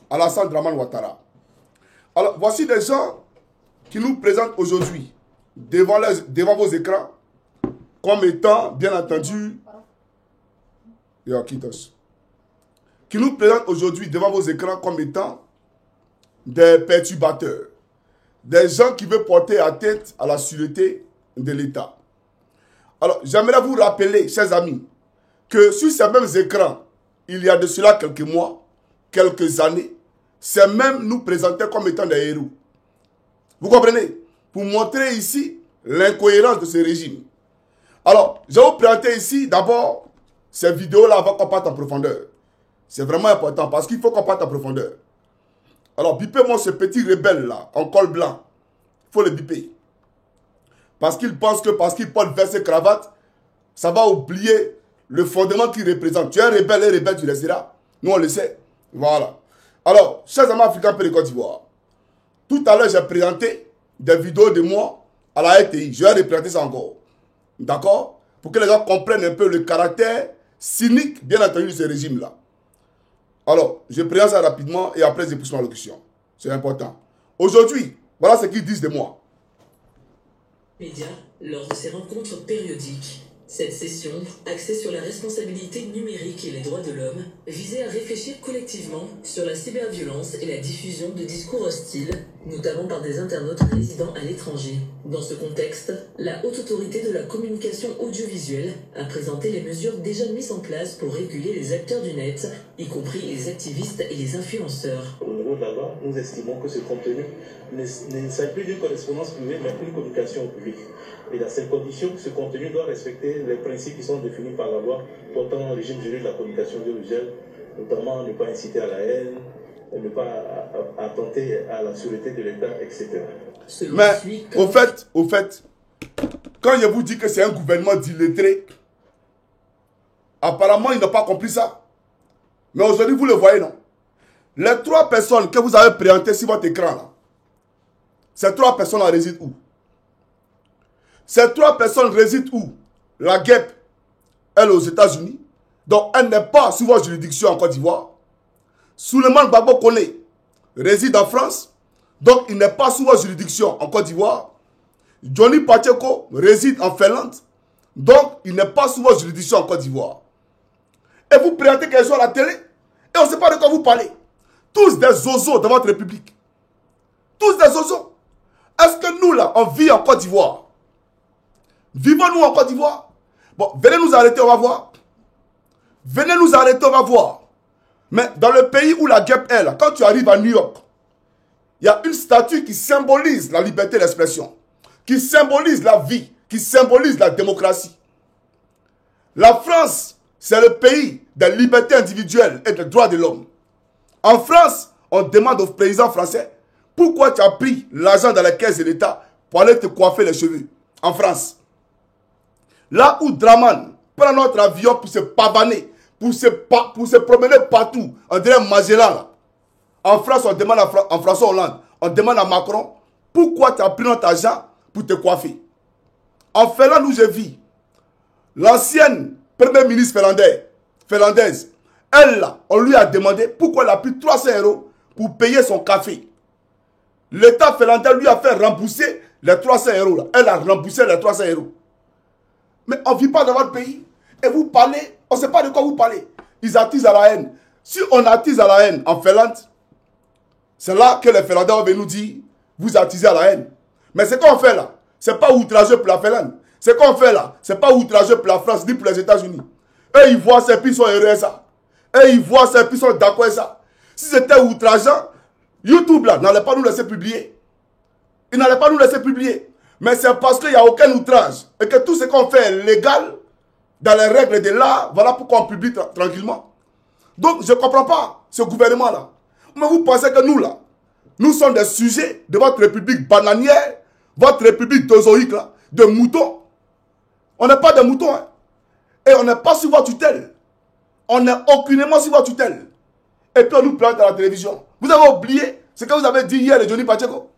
Alassane Dramane Ouattara. Alors, voici des gens qui nous présentent aujourd'hui devant vos écrans comme étant, bien entendu, qui nous présentent aujourd'hui devant vos écrans comme étant des perturbateurs, des gens qui veulent porter atteinte à la sûreté de l'État. Alors, j'aimerais vous rappeler, chers amis, que sur ces mêmes écrans, il y a de cela quelques mois, quelques années, ces mêmes nous présentaient comme étant des héros. Vous comprenez? Pour montrer ici l'incohérence de ce régime. Alors, je vais vous présenter ici d'abord ces vidéos-là avant qu'on parte en profondeur. C'est vraiment important parce qu'il faut qu'on parte en profondeur. Alors, bipez-moi ce petit rebelle-là, en col blanc. Il faut le biper. Parce qu'il pense que parce qu'il porte veste et cravate, ça va oublier le fondement qu'il représente. Tu es un rebelle et rebelle, tu resteras. Nous, on le sait. Voilà. Alors, chers amis africains de Côte d'Ivoire, tout à l'heure, j'ai présenté des vidéos de moi à la RTI. Je vais représenter ça encore. D'accord? Pour que les gens comprennent un peu le caractère cynique, bien entendu, de ce régime-là. Alors, je présente ça rapidement et après, je pousse ma locution. C'est important. Aujourd'hui, voilà ce qu'ils disent de moi. Médias, lors de ces rencontres périodiques. Cette session, axée sur la responsabilité numérique et les droits de l'homme, visait à réfléchir collectivement sur la cyberviolence et la diffusion de discours hostiles, notamment par des internautes résidant à l'étranger. Dans ce contexte, la Haute Autorité de la Communication Audiovisuelle a présenté les mesures déjà mises en place pour réguler les acteurs du net, y compris les activistes et les influenceurs. Au niveau de la loi, nous estimons que ce contenu ne s'agit plus d'une correspondance privée, mais une communication au public. Et dans ces conditions, ce contenu doit respecter les principes qui sont définis par la loi portant le régime juridique de la communication audiovisuelle, notamment ne pas inciter à la haine, ne pas attenter à la sûreté de l'État, etc. Mais, au fait, quand je vous dis que c'est un gouvernement d'illettrés, apparemment, ils n'ont pas compris ça. Mais aujourd'hui, vous le voyez, non? Les 3 personnes que vous avez présentées sur votre écran, là, ces 3 personnes résident où? Ces 3 personnes résident où? La guêpe, elle est aux États-Unis. Donc, elle n'est pas sous votre juridiction en Côte d'Ivoire. Souleymane Gbagbo Koné réside en France. Donc, il n'est pas sous votre juridiction en Côte d'Ivoire. Johnny Pacheco réside en Finlande. Donc, il n'est pas sous votre juridiction en Côte d'Ivoire. Et vous présentez quelque chose à la télé. Et on ne sait pas de quoi vous parlez. Tous des zozos dans votre république. Tous des zozos. Est-ce que nous, là, on vit en Côte d'Ivoire? Vivons-nous en Côte d'Ivoire? Bon, venez nous arrêter, on va voir. Venez nous arrêter, on va voir. Mais dans le pays où la guêpe est, là, quand tu arrives à New York, il y a une statue qui symbolise la liberté d'expression, qui symbolise la vie, qui symbolise la démocratie. La France, c'est le pays des libertés individuelles et des droits de l'homme. En France, on demande au président français pourquoi tu as pris l'argent dans la caisse de l'État pour aller te coiffer les cheveux. En France. Là où Dramane prend notre avion pour se pavaner, pour se promener partout, on dirait Magellan là. En France, on demande à François Hollande, on demande à Macron, pourquoi tu as pris notre argent pour te coiffer? En Finlande où je vis, l'ancienne première ministre finlandaise, elle là, on lui a demandé pourquoi elle a pris 300 € pour payer son café. L'État finlandais lui a fait rembourser les 300 € là. Elle a remboursé les 300 €. Mais on ne vit pas dans votre pays. Et vous parlez, on ne sait pas de quoi vous parlez. Ils attisent à la haine. Si on attise à la haine en Finlande, c'est là que les Finlandais vont nous dire, vous attisez à la haine. Mais ce qu'on fait là, ce n'est pas outrageux pour la Finlande. Ce qu'on fait là, ce n'est pas outrageux pour la France ni pour les États-Unis. Eux, ils voient ces puis ils sont heureux à ça. Eux, ils voient ces puis ils sont d'accord avec ça. Si c'était outrageant, YouTube là n'allait pas nous laisser publier. Il n'allait pas nous laisser publier. Mais c'est parce qu'il n'y a aucun outrage. Et que tout ce qu'on fait est légal, dans les règles de l'art, voilà pourquoi on publie tranquillement. Donc, je ne comprends pas ce gouvernement-là. Mais vous pensez que nous, là, nous sommes des sujets de votre république bananière, votre république dozoïque, là, de moutons. On n'est pas des moutons, hein. Et on n'est pas sous votre tutelle. On n'est aucunement sous votre tutelle. Et puis on nous plante à la télévision. Vous avez oublié ce que vous avez dit hier de Johnny Pacheco.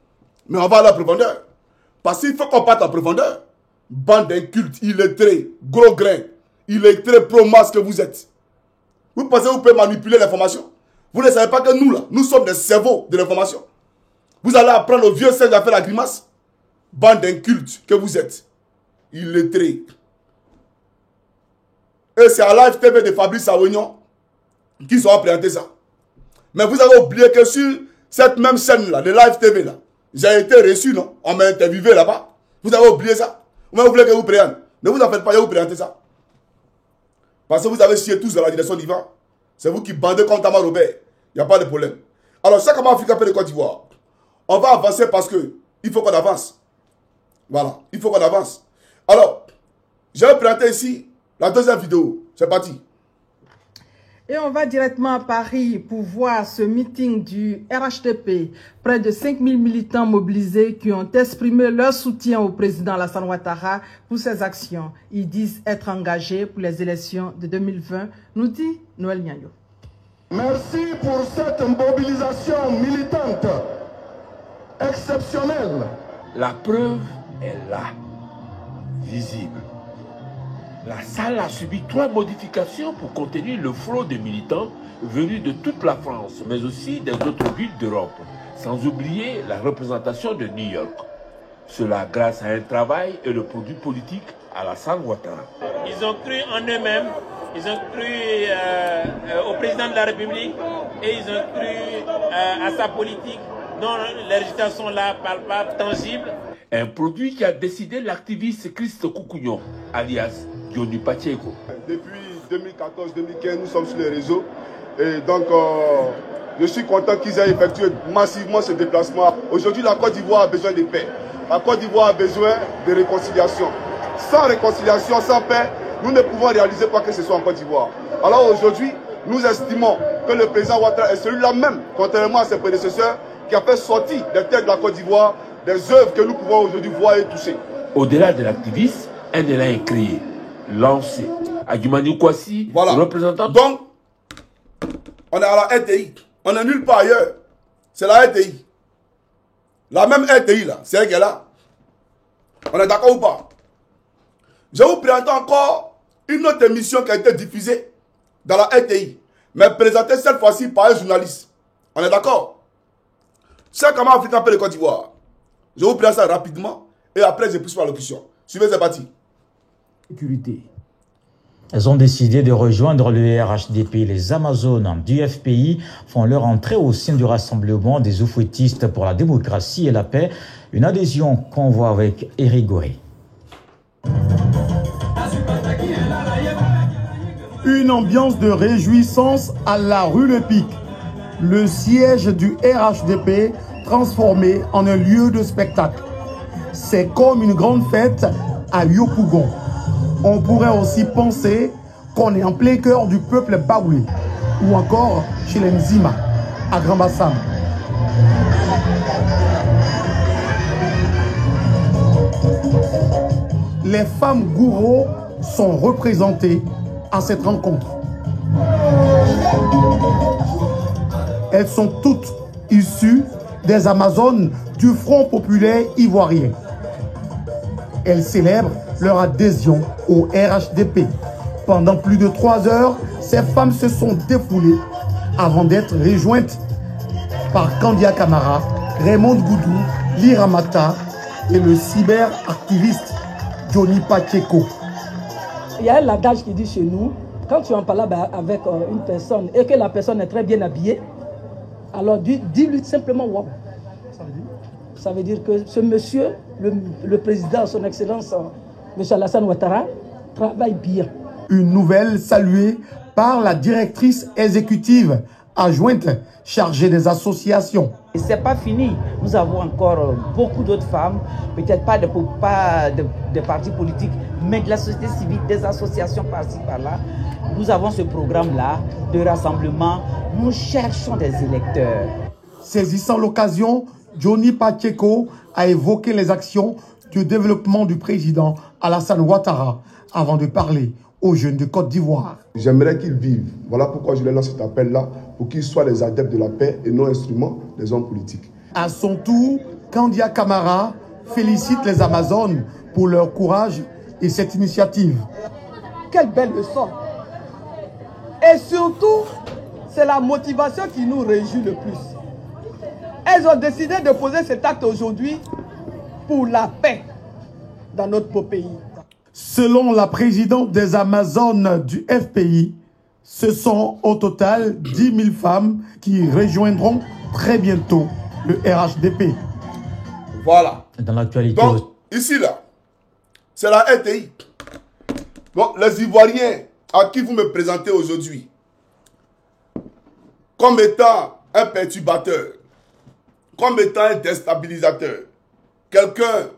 Mais on va à la profondeur. Parce qu'il faut qu'on parte en profondeur. Bande d'incultes, illettrés, gros grains, illettrés pro-masse que vous êtes. Vous pensez que vous pouvez manipuler l'information? Vous ne savez pas que nous, là, nous sommes des cerveaux de l'information. Vous allez apprendre au vieux singe à faire la grimace. Bande d'incultes que vous êtes. Illettrés. Et c'est à Live TV de Fabrice Awignon qu'ils ont présenté ça. Mais vous avez oublié que sur cette même chaîne-là, de Live TV, là, j'ai été reçu, non? On m'a interviewé là-bas. Vous avez oublié ça? Vous voulez que vous preniez? Ne vous en faites pas, je vais vous présenter ça. Parce que vous avez chié tous dans la direction d'Ivan. C'est vous qui bandez comme Tamar Robert. Il n'y a pas de problème. Alors, chaque Africain de Côte d'Ivoire, on va avancer parce que il faut qu'on avance. Voilà, il faut qu'on avance. Alors, je vais présenter ici la deuxième vidéo. C'est parti. Et on va directement à Paris pour voir ce meeting du RHDP. Près de 5000 militants mobilisés qui ont exprimé leur soutien au président Alassane Ouattara pour ses actions. Ils disent être engagés pour les élections de 2020, nous dit Noël Niayo. Merci pour cette mobilisation militante exceptionnelle. La preuve est là, visible. La salle a subi 3 modifications pour contenir le flot de militants venus de toute la France, mais aussi des autres villes d'Europe, sans oublier la représentation de New York. Cela grâce à un travail et le produit politique Alassane Ouattara. Ils ont cru en eux-mêmes, ils ont cru au président de la République et ils ont cru à sa politique, dont les résultats sont là, palpables, tangibles. Un produit qui a décidé l'activiste Christ Koukouyon, alias Johnny Pacheco. Depuis 2014-2015, nous sommes sur les réseaux. Et donc, je suis content qu'ils aient effectué massivement ce déplacement. Aujourd'hui, la Côte d'Ivoire a besoin de paix. La Côte d'Ivoire a besoin de réconciliation. Sans réconciliation, sans paix, nous ne pouvons réaliser quoi que ce soit en Côte d'Ivoire. Alors aujourd'hui, nous estimons que le président Ouattara est celui-là même, contrairement à ses prédécesseurs, qui a fait sortir des terres de la Côte d'Ivoire des œuvres que nous pouvons aujourd'hui voir et toucher. Au-delà de l'activiste, un élan est créé, lancé. Adjumani Kwasi, voilà. Représentant... Donc, on est à la RTI. On n'est nulle part ailleurs. C'est la RTI. La même RTI là, c'est elle qui est là. On est d'accord ou pas? Je vous présente encore une autre émission qui a été diffusée dans la RTI, mais présentée cette fois-ci par un journaliste. On est d'accord? C'est comment Africain peut de Côte d'Ivoire. Je vous présente ça rapidement et après je pousse par l'option. Suivez, c'est parti. Sécurité. Elles ont décidé de rejoindre le RHDP. Les Amazones du FPI font leur entrée au sein du Rassemblement des Oufouettistes pour la démocratie et la paix. Une adhésion qu'on voit avec Éric Goré. Une ambiance de réjouissance à la rue Le Pic. Le siège du RHDP transformé en un lieu de spectacle. C'est comme une grande fête à Yopougon. On pourrait aussi penser qu'on est en plein cœur du peuple baoulé ou encore chez les Nzima à Grand Bassam. Les femmes gourous sont représentées à cette rencontre. Elles sont toutes issues des Amazones du Front populaire ivoirien. Elles célèbrent leur adhésion au RHDP. Pendant plus de 3 heures, ces femmes se sont défoulées avant d'être rejointes par Kandia Camara, Raymond Goudou, Lira Mata et le cyberactiviste Johnny Pacheco. Il y a un adage qui dit chez nous, quand tu en parles avec une personne et que la personne est très bien habillée, alors dis-lui simplement wow. Ça veut dire que ce monsieur, le président, son excellence, M. Alassane Ouattara, travaille bien. Une nouvelle saluée par la directrice exécutive adjointe chargée des associations. Ce n'est pas fini. Nous avons encore beaucoup d'autres femmes, peut-être pas de partis politiques, mais de la société civile, des associations par-ci, par-là. Nous avons ce programme-là de rassemblement. Nous cherchons des électeurs. Saisissant l'occasion, Johnny Pacheco a évoqué les actions de développement du président Alassane Ouattara avant de parler aux jeunes de Côte d'Ivoire. J'aimerais qu'ils vivent. Voilà pourquoi je leur lance cet appel-là, pour qu'ils soient les adeptes de la paix et non instruments des hommes politiques. À son tour, Kandia Camara félicite les Amazones pour leur courage et cette initiative. Quelle belle leçon! Et surtout, c'est la motivation qui nous réjouit le plus. Elles ont décidé de poser cet acte aujourd'hui pour la paix dans notre pays. Selon la présidente des Amazones du FPI, ce sont au total 10 000 femmes qui rejoindront très bientôt le RHDP. Voilà. Dans l'actualité. Donc, ici, là, c'est la RTI. Donc, les Ivoiriens à qui vous me présentez aujourd'hui comme étant un perturbateur, comme étant un déstabilisateur, quelqu'un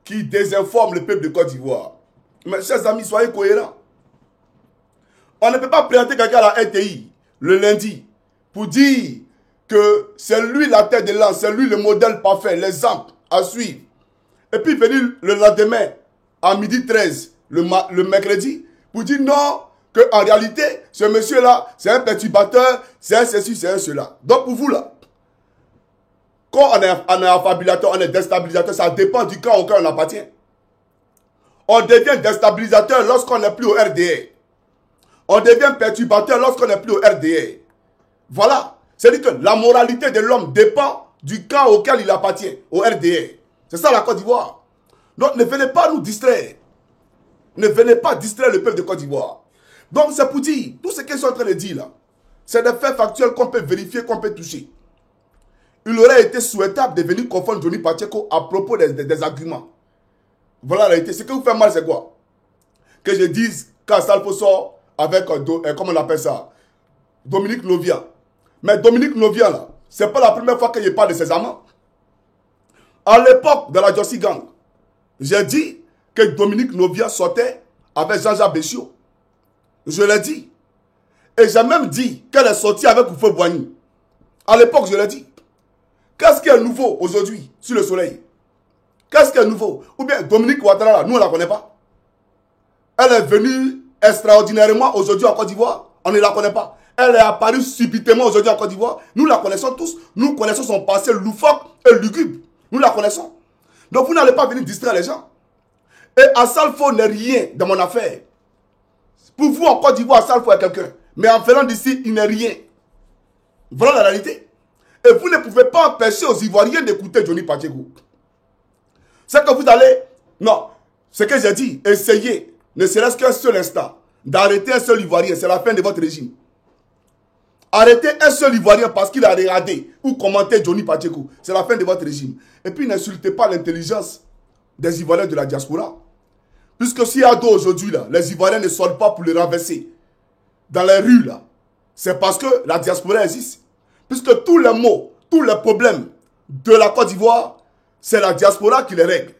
qui désinforme le peuple de Côte d'Ivoire. Mais chers amis, soyez cohérents. On ne peut pas présenter quelqu'un à la RTI le lundi pour dire que c'est lui la tête de l'an, c'est lui le modèle parfait, l'exemple à suivre. Et puis venir le lendemain à midi 13, le mercredi, pour dire non, qu'en réalité, ce monsieur-là, c'est un perturbateur, c'est un ceci, c'est un cela. Donc pour vous là, quand on est affabulateur, on est déstabilisateur, ça dépend du camp auquel on appartient. On devient déstabilisateur lorsqu'on n'est plus au RDR. On devient perturbateur lorsqu'on n'est plus au RDR. Voilà. C'est-à-dire que la moralité de l'homme dépend du camp auquel il appartient, au RDR. C'est ça la Côte d'Ivoire. Donc ne venez pas nous distraire. Ne venez pas distraire le peuple de Côte d'Ivoire. Donc c'est pour dire, tout ce qu'ils sont en train de dire là, c'est des faits factuels qu'on peut vérifier, qu'on peut toucher. Il aurait été souhaitable de venir confondre Johnny Pacheco à propos des arguments. Voilà la réalité. Ce que vous faites mal, c'est quoi? Que je dise quand Salfo sort avec, comment on appelle ça, Dominique Novia. Mais Dominique Novia, là, c'est pas la première fois que je parle de ses amants. À l'époque de la Jossi Gang, j'ai dit que Dominique Novia sortait avec Jean-Jacques Béchiot. Je l'ai dit. Et j'ai même dit qu'elle est sortie avec Oufo Boigny. À l'époque, je l'ai dit. Qu'est-ce qui est nouveau aujourd'hui sur le soleil? Qu'est-ce qui est nouveau? Ou bien Dominique Ouattara, là, nous on ne la connaît pas. Elle est venue extraordinairement aujourd'hui en Côte d'Ivoire. On ne la connaît pas. Elle est apparue subitement aujourd'hui en Côte d'Ivoire. Nous la connaissons tous. Nous connaissons son passé loufoque et lugubre. Nous la connaissons. Donc vous n'allez pas venir distraire les gens. Et Assalfo n'est rien dans mon affaire. Pour vous en Côte d'Ivoire, Assalfo est quelqu'un. Mais en venant d'ici, il n'est rien. Voilà la réalité. Et vous ne pouvez pas empêcher aux Ivoiriens d'écouter Johnny Pacheco. C'est que vous allez... Non, ce que j'ai dit, essayez, ne serait-ce qu'un seul instant, d'arrêter un seul Ivoirien. C'est la fin de votre régime. Arrêtez un seul Ivoirien parce qu'il a regardé ou commenté Johnny Pacheco. C'est la fin de votre régime. Et puis n'insultez pas l'intelligence des Ivoiriens de la diaspora. Puisque s'il y a d'eau aujourd'hui, là, les Ivoiriens ne sortent pas pour les renverser dans les rues, là. C'est parce que la diaspora existe. Puisque tous les maux, tous les problèmes de la Côte d'Ivoire, c'est la diaspora qui les règle.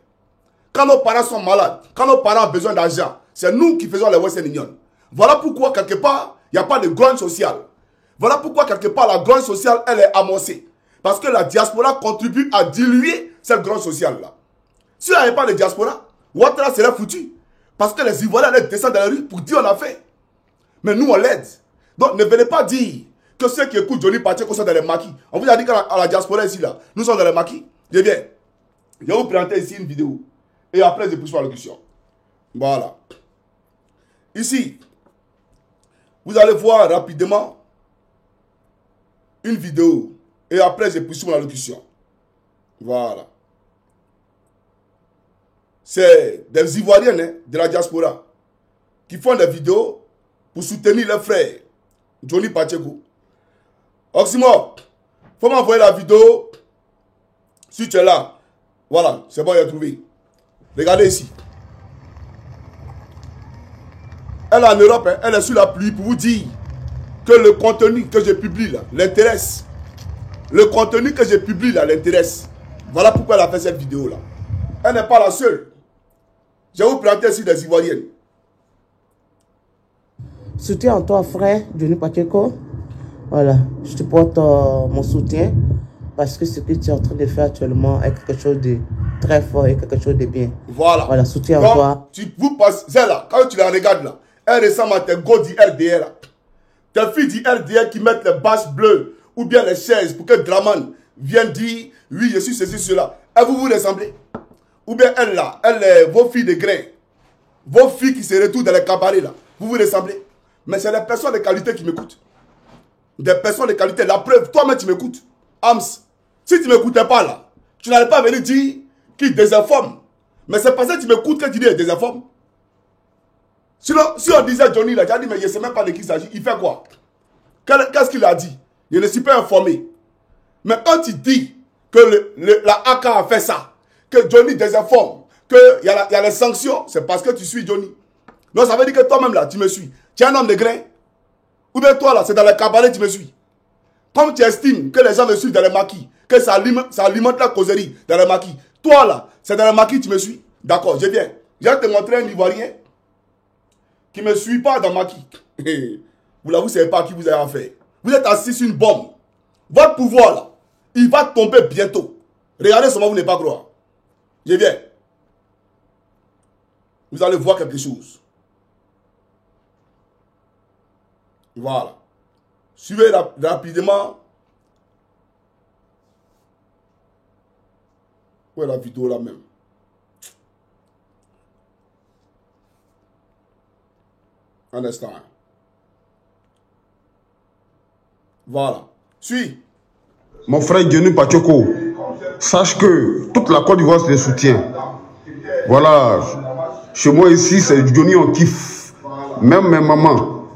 Quand nos parents sont malades, quand nos parents ont besoin d'argent, c'est nous qui faisons les Western Union. Voilà pourquoi, quelque part, il n'y a pas de grogne sociale. Voilà pourquoi, quelque part, la grogne sociale, elle est amorcée. Parce que la diaspora contribue à diluer cette grogne sociale-là. S'il n'y avait pas de diaspora, Ouattara serait foutu. Parce que les Ivoiriens allaient descendre dans la rue pour dire on a fait. Mais nous, on l'aide. Donc, ne venez pas dire que ceux qui écoutent Johnny Pacheco sont dans les maquis. On vous a dit qu'à la diaspora ici, là, nous sommes dans les maquis. Eh bien, je vais vous présenter ici une vidéo. Et après, je poursuis la discussion. Voilà. Ici, vous allez voir rapidement une vidéo. Et après, je poursuis mon allocution. Voilà. C'est des Ivoiriens de la diaspora qui font des vidéos pour soutenir leurs frères. Johnny Pacheco. Oxymore, il faut m'envoyer la vidéo si tu es là. Voilà, c'est bon, il a trouvé. Regardez ici. Elle est en Europe, hein, elle est sur la pluie pour vous dire que le contenu que je publie là l'intéresse. Le contenu que je publie là l'intéresse. Voilà pourquoi elle a fait cette vidéo là. Elle n'est pas la seule. Je vais vous présenter ici des Ivoiriennes. Soutien à toi, frère, Johnny Pacheco. Voilà, je te porte mon soutien parce que ce que tu es en train de faire actuellement est quelque chose de très fort et quelque chose de bien. Voilà. Voilà, soutien à toi. Vous passez là, quand tu la regardes là, elle ressemble à tes gars du RDR là. Tes filles du RDR qui mettent les bâches bleues ou bien les chaises pour que Draman vienne dire oui, je suis ceci, cela. Et vous vous ressemblez. Ou bien elle là, elle est vos filles de grain. Vos filles qui se retrouvent dans les cabarets là. Vous vous ressemblez. Mais c'est les personnes de qualité qui m'écoutent. des personnes de qualité. La preuve, toi-même, tu m'écoutes. Ams, si tu ne m'écoutais pas là, tu n'allais pas venir dire qu'il désinforme. Mais c'est parce que tu m'écoutes que tu dis qu'il désinforme. Sinon, si on disait Johnny, là, tu as dit, mais je ne sais même pas de qui il s'agit. Il fait quoi? Qu'est-ce qu'il a dit? Je ne suis pas informé. Mais quand tu dis que la AK a fait ça, que Johnny désinforme, qu'il y a les sanctions, c'est parce que tu suis Johnny. Donc ça veut dire que toi-même là, tu me suis. Tu es un homme de grain. Ou bien toi là, c'est dans les cabarets, tu me suis. Comme tu estimes que les gens me suivent dans les maquis, que ça alimente la causerie dans les maquis. Toi là, c'est dans les maquis, tu me suis. D'accord, je viens. Je vais te montrer un Ivoirien qui ne me suit pas dans le maquis. Vous ne savez pas à qui vous avez affaire. Vous êtes assis sur une bombe. Votre pouvoir là, il va tomber bientôt. Regardez seulement, vous n'allez pas croire. Je viens. Vous allez voir quelque chose. Voilà. Suivez rapidement. Où est la vidéo là même? Un instant. Voilà. Suis. Mon frère Johnny Pachoko, sache que toute la Côte d'Ivoire se soutient. Voilà. Chez moi ici, c'est Johnny on kiffe. Même mes mamans.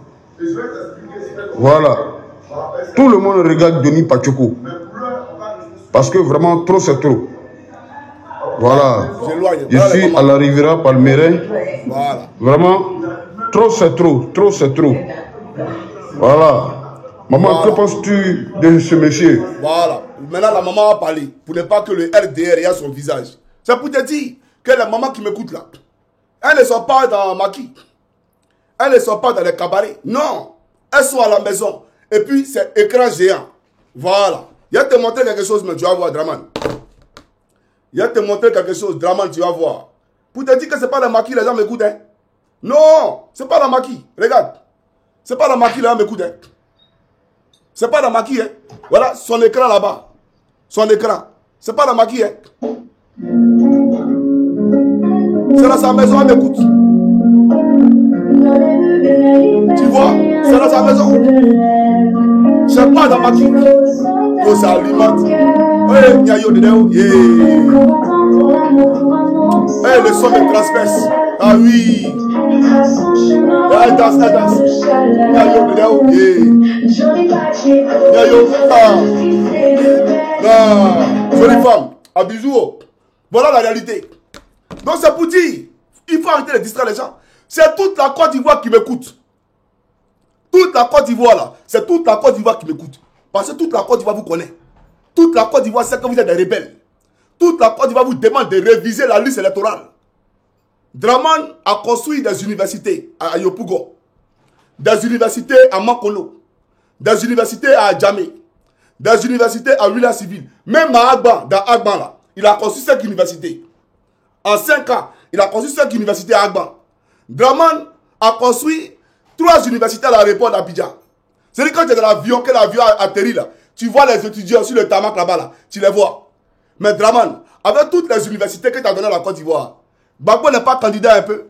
Voilà. Tout le monde regarde Johnny Pachoko. Parce que vraiment, trop c'est trop. Voilà. Je suis à la Riviera Palmeraie. Voilà. Vraiment, trop c'est trop. Trop c'est trop. Voilà. Maman, voilà. Que penses-tu de ce monsieur? Voilà. Maintenant, la maman a parlé. Pour ne pas que le RDR ait son visage. C'est pour te dire que les mamans qui m'écoutent là, elles ne sont pas dans le maquis. Elles ne sont pas dans les cabarets. Non. Elles sont à la maison. Et puis, c'est écran géant. Voilà. Je vais te montrer quelque chose, mais tu vas voir, Draman. Je vais te montrer quelque chose, Draman, tu vas voir. Pour te dire que ce n'est pas le maquis, les gens m'écoutent. Hein. Non, ce n'est pas le maquis. Regarde. Ce n'est pas le maquis, les gens m'écoutent. Hein. Ce n'est pas le maquis. Hein. Voilà, son écran là-bas. Son écran. Ce n'est pas le maquis. Hein. C'est dans sa maison, elle m'écoute. Tu vois, c'est dans sa maison. C'est pas dans ma maquis. Oh, ça alimente. Hey, Nyayo Dedeo. Hey, le son me transperce. Ah oui. Elle danse, elle danse. Nyayo Dedeo. Nyayo. Ah. Jolie femme. À bisous. Voilà la réalité. Donc c'est pour dire, il faut arrêter de distraire les gens. C'est toute la Côte d'Ivoire qui m'écoute. Toute la Côte d'Ivoire là, c'est toute la Côte d'Ivoire qui m'écoute. Parce que toute la Côte d'Ivoire vous connaît. Toute la Côte d'Ivoire sait que vous êtes des rebelles. Toute la Côte d'Ivoire vous demande de réviser la liste électorale. Draman a construit des universités à Yopougo, des universités à Makolo, des universités à Adjamé, des universités à Willa Civil. Même à Agban, dans Agban là, il a construit 5 universités. En 5 ans, il a construit 5 universités à Agban. Draman a construit 3 universités à l'aéroport d'Abidjan. C'est-à-dire quand tu es dans l'avion, que l'avion atterrit là, tu vois les étudiants sur le tarmac là-bas, là, tu les vois. Mais Draman, avec toutes les universités que tu as données à la Côte d'Ivoire, Gbagbo n'est pas candidat un peu.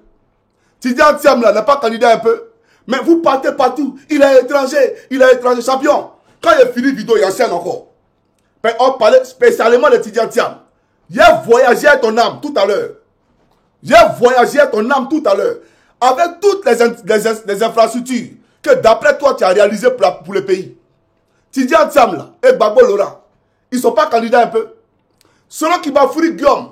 Tidiane Thiam là n'est pas candidat un peu. Mais vous partez partout. Il est étranger champion. Quand il finit vidéo, il enseigne encore. Mais on parlait spécialement de Tidiane Thiam. J'ai voyagé à ton âme tout à l'heure. J'ai voyagé à ton âme tout à l'heure. Avec toutes les infrastructures que d'après toi tu as réalisées pour le pays. Tidiane Thiam là et Gbagbo Laurent, ils ne sont pas candidats un peu. Selon Kibafouri Guillaume,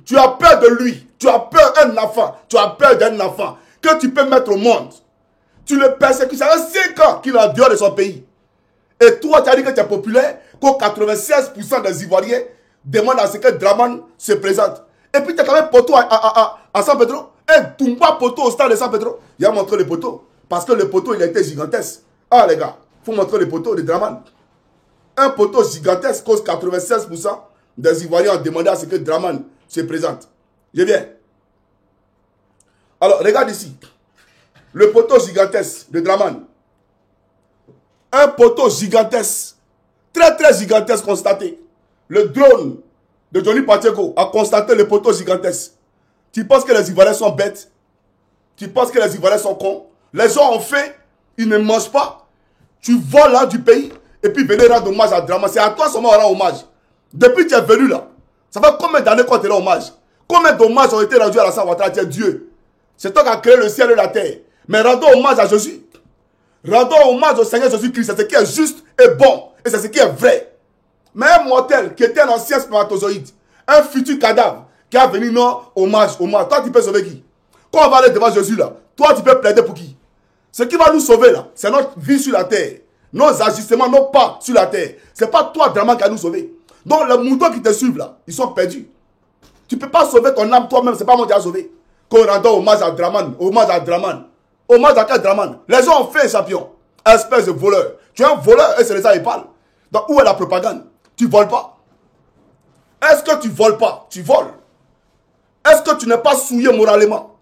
tu as peur de lui. Tu as peur d'un enfant. Tu as peur d'un enfant que tu peux mettre au monde. Tu le persécutes. Ça fait 5 ans qu'il est en dehors de son pays. Et toi, tu as dit que tu es populaire, que 96% des Ivoiriens demandent à ce que Draman se présente. Et puis tu as quand même poteau à San Pedro. Un Toumba poteau au stade de San Pedro. Il a montré le poteau. Parce que le poteau, il a été gigantesque. Ah les gars, il faut montrer le poteau de Draman. Un poteau gigantesque cause 96% des Ivoiriens ont demandé à ce que Draman se présente. Je viens. Alors, regarde ici. Le poteau gigantesque de Draman. Un poteau gigantesque. Très, très gigantesque constaté. Le drone de Johnny Pacheko a constaté le poteau gigantesque. Tu penses que les Ivoiriens sont bêtes? Tu penses que les Ivoiriens sont cons? Les gens ont faim. Ils ne mangent pas. Tu voles là du pays et puis venez rendre hommage à Draman. C'est à toi seulement on rend hommage. Depuis que tu es venu là, ça fait combien d'années qu'on te rend hommage? Combien d'hommages ont été rendus à Alassane Ouattara? Tu es Dieu. C'est toi qui as créé le ciel et la terre. Mais rendons hommage à Jésus. Rendons hommage au Seigneur Jésus-Christ. C'est ce qui est juste et bon. Et c'est ce qui est vrai. Mais un mortel qui était un ancien spermatozoïde, un futur cadavre, qui a venu non hommage. Toi, tu peux sauver qui? Quand on va aller devant Jésus là, toi, tu peux plaider pour qui? Ce qui va nous sauver là, c'est notre vie sur la terre. Nos agissements, nos pas sur la terre. Ce n'est pas toi, Draman, qui a nous sauver. Donc, les moutons qui te suivent là, ils sont perdus. Tu ne peux pas sauver ton âme toi-même, ce n'est pas moi qui a sauvé. Qu'on rende hommage à Draman, hommage à Draman. Hommage à quel Draman? Les gens ont fait un champion. Espèce de voleur. Tu es un voleur et c'est les ça ils parlent. Donc, où est la propagande? Tu ne voles pas. Est-ce que tu ne voles pas? Tu voles. Est-ce que tu n'es pas souillé moralement?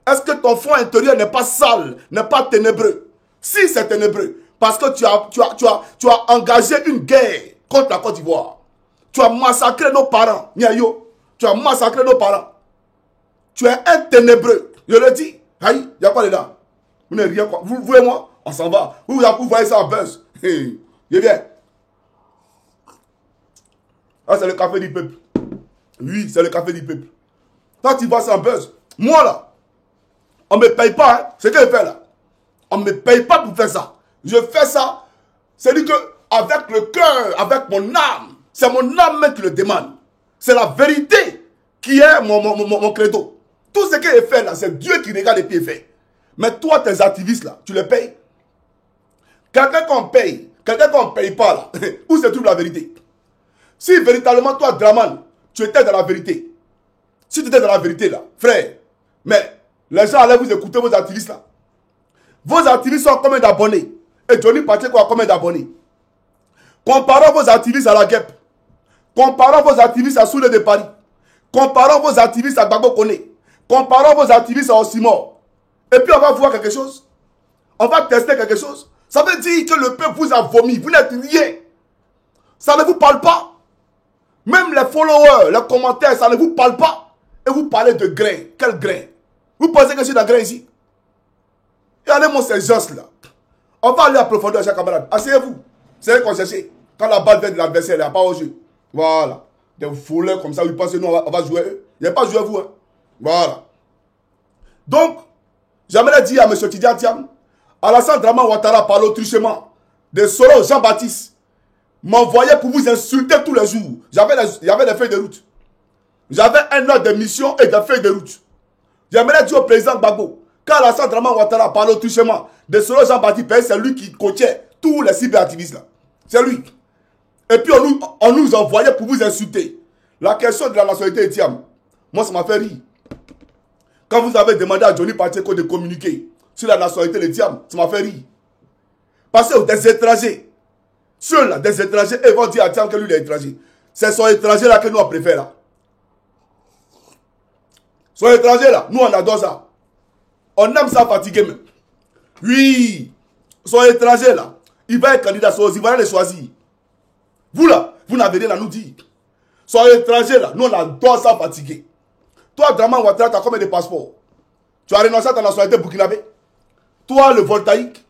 Est-ce que ton fond intérieur n'est pas sale, n'est pas ténébreux? Si c'est ténébreux, parce que tu as engagé une guerre contre la Côte d'Ivoire. Tu as massacré nos parents. Niayo, tu as massacré nos parents. Tu es un ténébreux. Je le dis. Aïe, il n'y a pas dedans. Vous n'avez rien quoi. Vous voyez moi, on s'en va. Vous voyez ça en buzz. Je viens. Ah, c'est le café du peuple. Oui, c'est le café du peuple. Toi, tu vois ça en buzz. Moi, là, on ne me paye pas. Hein. C'est ce que je fais là. On ne me paye pas pour faire ça. Je fais ça. C'est-à-dire que avec le cœur, avec mon âme, c'est mon âme même qui le demande. C'est la vérité qui est mon credo. Tout ce que je fais là, c'est Dieu qui regarde et puis il fait. Mais toi, tes activistes là, tu les payes. Quelqu'un qu'on paye, quelqu'un qu'on ne paye pas là, où se trouve la vérité? Si véritablement toi, Draman, tu étais dans la vérité, si tu étais dans la vérité là, frère, mais les gens allaient vous écouter vos activistes là. Vos activistes ont combien d'abonnés? Et Johnny Pacheco a combien d'abonnés? Comparons vos activistes à la guêpe. Comparons vos activistes à Soule de Paris. Comparons vos activistes à Gbagbo Koné. Comparons vos activistes à Osimor. Et puis on va voir quelque chose. On va tester quelque chose. Ça veut dire que le peuple vous a vomi. Vous n'êtes rien. Ça ne vous parle pas. Même les followers, les commentaires, ça ne vous parle pas. Et vous parlez de grain. Quel grain? Vous pensez que je suis d'un grain ici? Regardez-moi ces gens-là. On va aller à profondeur, chers camarades. Asseyez-vous. C'est ce qu'on cherchait. Quand la balle vient de l'adversaire, il n'y a pas au jeu. Voilà. Des fouleurs comme ça, ils pensent que nous, on va jouer eux. Il n'y a pas joué vous. Hein. Voilà. Donc, j'aimerais dire à M. Tidjane Thiam, Alassane Draman Ouattara par l'autruchement de Soro Jean-Baptiste m'envoyait pour vous insulter tous les jours. J'avais des feuilles de route. J'avais un ordre de mission et des feuilles de route. J'aimerais dire au président Gbagbo, quand Alassane Draman Ouattara par l'autruchement de Soro Jean-Baptiste, c'est lui qui coachait tous les cyberactivistes là. C'est lui. Et puis on nous envoyait pour vous insulter. La question de la nationalité Thiam, moi ça m'a fait rire. Quand vous avez demandé à Johnny Pacheco de communiquer sur la nationalité de Thiam, ça m'a fait rire. Parce que des étrangers, ceux-là, des étrangers, ils vont dire à Thiam que lui il est étranger. C'est son étranger là que nous on préfère là. Son étranger là, nous on adore ça. On aime ça fatiguer même. Oui, son étranger là, il va être candidat, il va les choisir. Vous là, vous n'avez rien à nous dire. Son étranger là, nous on adore ça fatiguer. Toi, Draman Ouattara, tu as combien de passeports? Tu as renoncé à ta nationalité burkinabé? Toi, le voltaïque,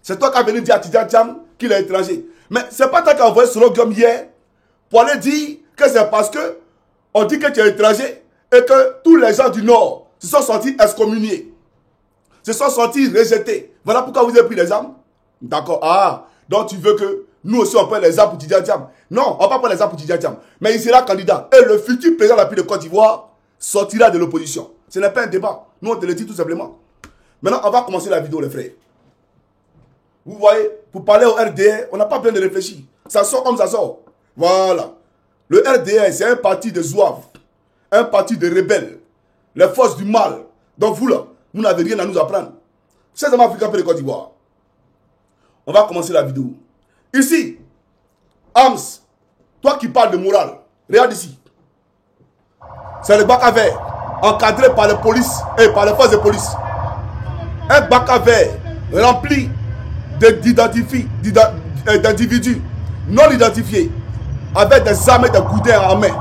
c'est toi qui as venu dire à Tidjane Thiam qu'il est étranger. Mais c'est pas toi qui as envoyé Soro Guillaume hier pour aller dire que c'est parce que on dit que tu es étranger et que tous les gens du Nord se sont sentis excommuniés, se sont sentis rejetés. Voilà pourquoi vous avez pris les armes? D'accord. Ah, donc tu veux que nous aussi on prenne les armes pour Tidjane Thiam? Non, on va pas prendre les armes pour Tidjane Thiam. Mais il sera candidat. Et le futur président de la République de Côte d'Ivoire sortira de l'opposition. Ce n'est pas un débat. Nous, on te le dit tout simplement. Maintenant, on va commencer la vidéo, les frères. Vous voyez, pour parler au RDR, on n'a pas besoin de réfléchir. Ça sort comme ça sort. Voilà. Le RDR, c'est un parti de zouaves. Un parti de rebelles. Les forces du mal. Donc vous, là, vous n'avez rien à nous apprendre. C'est un Africain de Côte d'Ivoire. On va commencer la vidéo. Ici, Ams, toi qui parles de morale, regarde ici. C'est le bac à verre, encadré par les polices et par les forces de police. Un bac à verre rempli d'individus non identifiés, avec des armes et des goudins en main,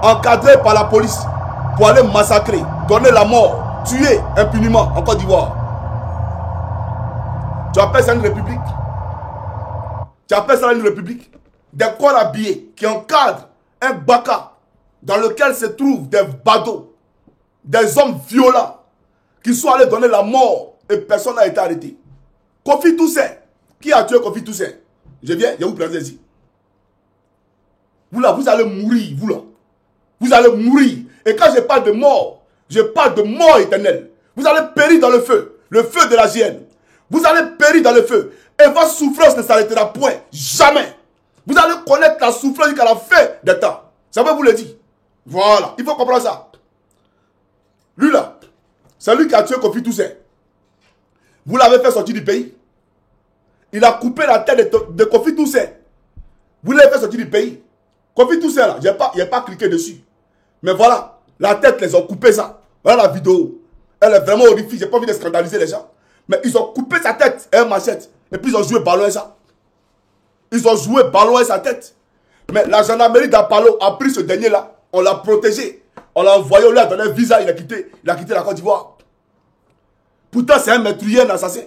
encadré par la police pour aller massacrer, donner la mort, tuer impunément en Côte d'Ivoire. Tu appelles ça une république? Tu appelles ça une république? Des corps habillés qui encadrent un baka dans lequel se trouvent des badauds, des hommes violents qui sont allés donner la mort et personne n'a été arrêté. Kofi Toussaint, qui a tué Kofi Toussaint? Je viens, je vous présente ici. Vous là, vous allez mourir, vous là. Vous allez mourir. Et quand je parle de mort, je parle de mort éternelle. Vous allez périr dans le feu de la GN. Vous allez périr dans le feu. Et votre souffrance ne s'arrêtera point. Jamais. Vous allez connaître la souffrance jusqu'à la fin des temps. Ça va vous le dire. Voilà. Il faut comprendre ça. Lui là, c'est lui qui a tué Kofi Toussaint. Vous l'avez fait sortir du pays. Il a coupé la tête de Kofi Toussaint. Vous l'avez fait sortir du pays. Kofi Toussaint là, je n'ai pas cliqué dessus. Mais voilà, la tête, les ont coupé ça. Voilà la vidéo. Elle est vraiment horrifique. J'ai pas envie de scandaliser les gens. Mais ils ont coupé sa tête et un machette. Et puis ils ont joué ballon et ça. Ils ont joué ballon et sa tête. Mais la gendarmerie d'Apalo a pris ce dernier là. On l'a protégé. On l'a envoyé, on lui a donné un visa. Il a quitté la Côte d'Ivoire. Pourtant, c'est un meurtrier, un assassin.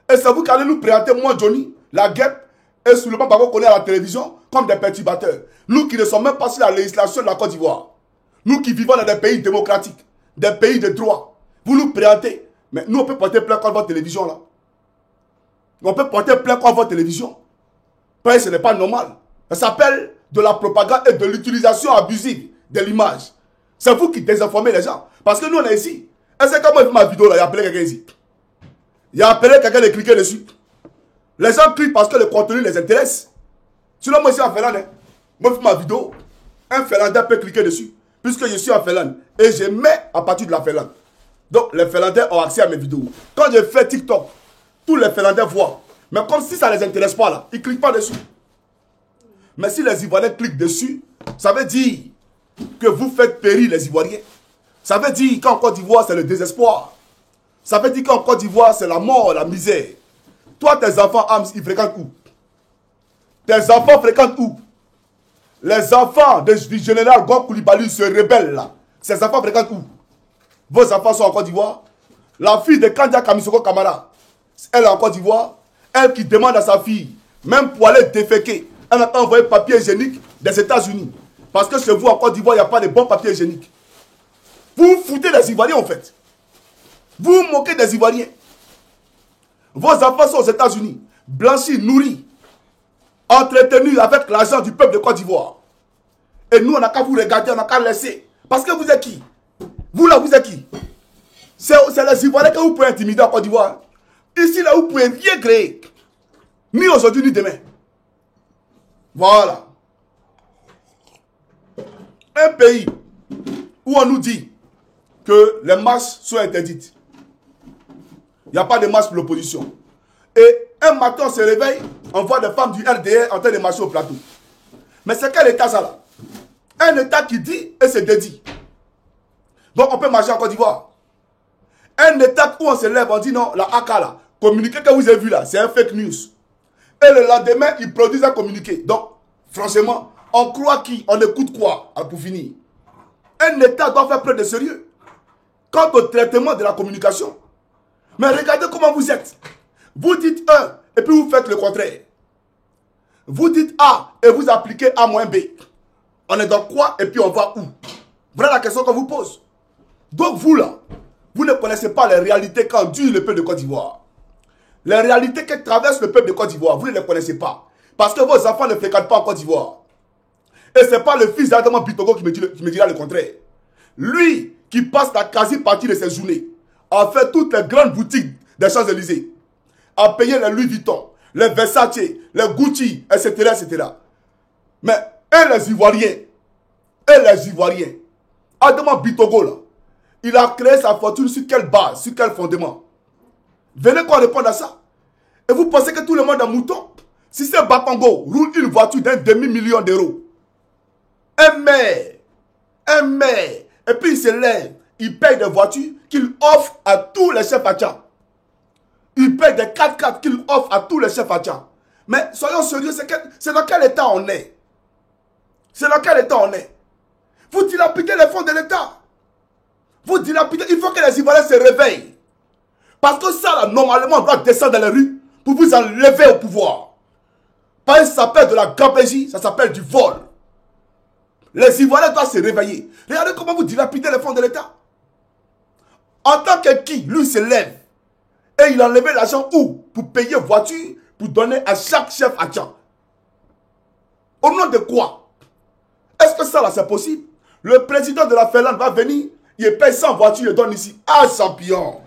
Et c'est vous qui allez nous présenter, moi, Johnny, la guêpe, et Souleymane Bago qu'on est à la télévision, comme des perturbateurs. Nous qui ne sommes même pas sur la législation de la Côte d'Ivoire. Nous qui vivons dans des pays démocratiques, des pays de droit. Vous nous présentez. Mais nous, on peut porter plainte contre votre télévision, là. On peut porter plainte contre votre télévision. Parce que ce n'est pas normal. Ça s'appelle de la propagande et de l'utilisation abusive de l'image. C'est vous qui désinformez les gens. Parce que nous, on est ici. Est-ce que quand moi, j'ai vu ma vidéo, là, il a appelé quelqu'un ici. Il a appelé quelqu'un de cliquer dessus. Les gens cliquent parce que le contenu les intéresse. Sinon, moi, je suis en Finlande. Hein. Moi, je fais ma vidéo. Un Finlandais peut cliquer dessus. Puisque je suis en Finlande. Et je mets à partir de la Finlande. Donc, les Finlandais ont accès à mes vidéos. Quand je fais TikTok, tous les Finlandais voient. Mais comme si ça ne les intéresse pas, là, ils ne cliquent pas dessus. Mais si les Ivoiriens cliquent dessus, ça veut dire que vous faites périr les Ivoiriens. Ça veut dire qu'en Côte d'Ivoire, c'est le désespoir. Ça veut dire qu'en Côte d'Ivoire, c'est la mort, la misère. Toi, tes enfants, Ams, ils fréquentent où? Tes enfants fréquentent où? Les enfants du général Gon Koulibaly, ce rebelle là. Ces enfants fréquentent où? Vos enfants sont en Côte d'Ivoire. La fille de Kandia Kamisoko Kamara, elle est en Côte d'Ivoire. Elle qui demande à sa fille, même pour aller déféquer, elle n'a pas envoyé papier hygiénique des États-Unis. Parce que chez vous, en Côte d'Ivoire, il n'y a pas de bons papiers hygiéniques. Vous vous foutez des Ivoiriens, en fait. Vous vous moquez des Ivoiriens. Vos enfants sont aux États-Unis, blanchis, nourris, entretenus avec l'argent du peuple de Côte d'Ivoire. Et nous, on n'a qu'à vous regarder, on n'a qu'à laisser. Parce que vous êtes qui? Vous là, vous êtes qui? C'est les Ivoiriens que vous pouvez intimider en Côte d'Ivoire. Ici, là, vous pouvez rien créer. Ni aujourd'hui, ni demain. Voilà. Un pays où on nous dit que les marches sont interdites. Il n'y a pas de marche pour l'opposition. Et un matin, on se réveille, on voit des femmes du RDR en train de marcher au plateau. Mais c'est quel état ça là? Un état qui dit et se dédie. Donc on peut marcher en Côte d'Ivoire. Un état où on se lève, on dit non, la AK là, communiqué que vous avez vu là, c'est un fake news. Et le lendemain, ils produisent un communiqué. Donc, franchement, on croit qui? On écoute quoi pour finir? Un état doit faire preuve de sérieux. Quant au traitement de la communication. Mais regardez comment vous êtes. Vous dites un et puis vous faites le contraire. Vous dites A et vous appliquez A moins B. On est dans quoi et puis on va où? Voilà la question qu'on vous pose. Donc vous là, vous ne connaissez pas les réalités qu'endure le peuple de Côte d'Ivoire. Les réalités que traverse le peuple de Côte d'Ivoire, vous ne les connaissez pas. Parce que vos enfants ne fréquentent pas en Côte d'Ivoire. Et ce n'est pas le fils d'Adama Bitogo qui me dira le contraire. Lui qui passe la quasi-partie de ses journées à faire toutes les grandes boutiques des Champs-Élysées, à payer les Louis Vuitton, les Versace, les Gucci, etc. etc. Mais les Ivoiriens, Adama Bitogo là, il a créé sa fortune sur quelle base, sur quel fondement? Venez qu'on réponde à ça. Et vous pensez que tout le monde est mouton? Si c'est Bakongo roule une voiture d'un demi-million d'euros, un maire, et puis il se lève, il paye des voitures qu'il offre à tous les chefs Acha. Il paye des 4x4 qu'il offre à tous les chefs Acha. Mais soyons sérieux, c'est dans quel état on est? C'est dans quel état on est? Vous dilapidez les fonds de l'État. Vous dilapidez, il faut que les Ivoiriens se réveillent. Parce que ça, là, normalement, on doit descendre dans les rues pour vous enlever au pouvoir. Parce que ça s'appelle de la gabegie, ça s'appelle du vol. Les Ivoiriens doivent se réveiller. Regardez comment vous dilapidez les fonds de l'État. En tant que qui, lui se lève. Et il a enlevé l'argent où? Pour payer voiture, pour donner à chaque chef adjoint. Au nom de quoi? Est-ce que ça là c'est possible? Le président de la Finlande va venir, il paye 100 voitures et donne ici. Ah, champion!